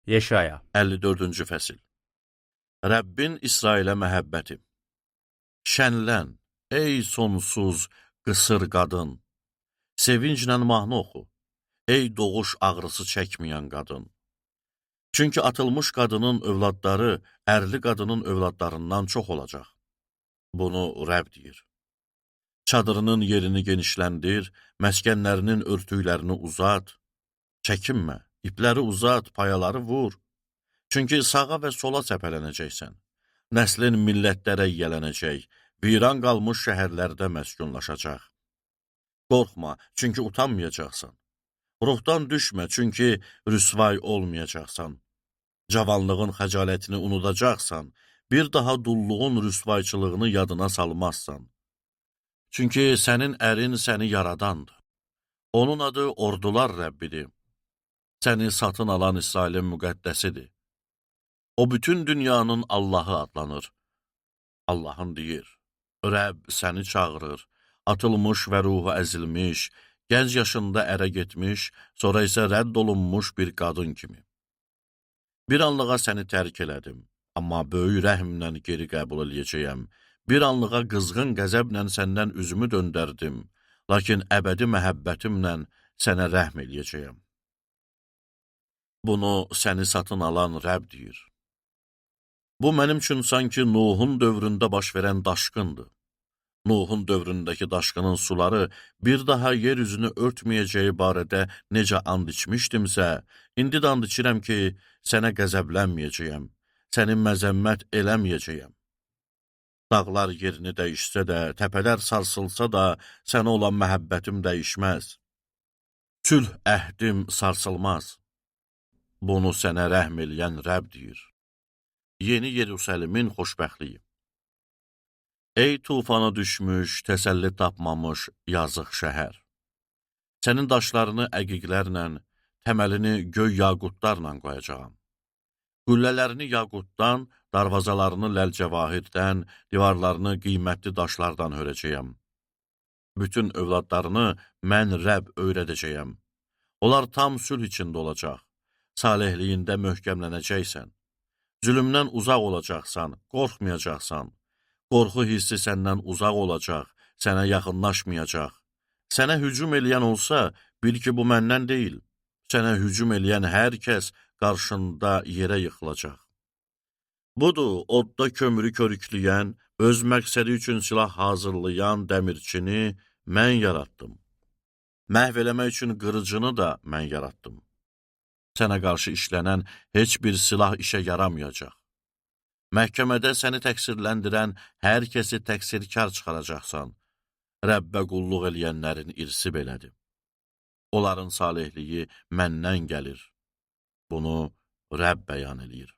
Yeşaya 54-cü fəsil. Rəbbin İsrailə məhəbbəti. Şənlən, ey sonsuz qısır qadın. Sevinclə mahnı oxu, ey doğuş ağrısı çəkməyən qadın. Çünki atılmış qadının övladları ərli qadının övladlarından çox olacaq. Bunu Rəbb deyir. Çadırının yerini genişləndir, məskənlərinin örtüklərini uzat. Çəkinmə, ipləri uzat, payaları vur. Çünki sağa və sola səpələnəcəksən. Nəslin millətlərə yiyələnəcək, viran qalmış şəhərlərdə məskunlaşacaq. Qorxma, çünki utanmayacaqsan. Ruhdan düşmə, çünki rüsvay olmayacaqsan. Cavanlığın xəcalətini unudacaqsan, bir daha dulluğun rüsvayçılığını yadına salmazsan. Çünki sənin ərin səni yaradandır. Onun adı ordular Rəbbidir. Səni satın alan İsrailin müqəddəsidir. O bütün dünyanın Allahı adlanır. Allahın deyir, Rəbb səni çağırır, atılmış və ruhu əzilmiş, gənc yaşında ərə getmiş, sonra isə rədd olunmuş bir qadın kimi. Bir anlığa səni tərk elədim, amma böyük rəhmlə geri qəbul eləyəcəyəm. Bir anlığa qızğın qəzəblə səndən üzümü döndərdim, lakin əbədi məhəbbətimlə sənə rəhm eləyəcəyəm. Bunu səni satın alan Rəbb deyir. Bu mənim üçün sanki Nuhun dövründə baş verən daşqındır. Nuhun dövründəki daşqının suları bir daha yeryüzünü örtməyəcəyi barədə necə and içmişdimsə, indi də and içirəm ki, sənə qəzəblənməyəcəyəm, səni məzəmmət eləməyəcəyəm. Dağlar yerini dəyişsə də, təpələr sarsılsa da, sənə olan məhəbbətim dəyişməz. Sülh əhdim sarsılmaz. Bunu sənə rəhm eləyən Rəbb deyir. Yeni Yerusəlimin xoşbəxtliyi. Ey tufana düşmüş, təsəlli tapmamış yazıq şəhər. Sənin daşlarını əqiqlərlə, təməlini göy yaqutlarla qoyacağam. Qüllələrini yaqutdan, darvazalarını ləlcəvahirdən, divarlarını qiymətli daşlardan hörəcəyəm. Bütün övladlarını mən Rəbb öyrədəcəyəm. Onlar tam sülh içində olacaq. Salehliyində möhkəmlənəcəksən. Zülümdən uzaq olacaqsan, qorxmayacaqsan. Qorxu hissi səndən uzaq olacaq, sənə yaxınlaşmayacaq. Sənə hücum eləyən olsa, bil ki, bu məndən deyil. Sənə hücum eləyən hər kəs qarşında yerə yıxılacaq. Budur, odda kömürü körükləyən, öz məqsədi üçün silah hazırlayan dəmirçini mən yaratdım. Məhv eləmək üçün qırıcını da mən yaratdım. Sənə qarşı işlənən heç bir silah işə yaramayacaq. Məhkəmədə səni təqsirləndirən hər kəsi təqsirkar çıxaracaqsan. Rəbbə qulluq eləyənlərin irsi belədir. Onların salihliyi məndən gəlir. Bunu Rəbb bəyan eləyir.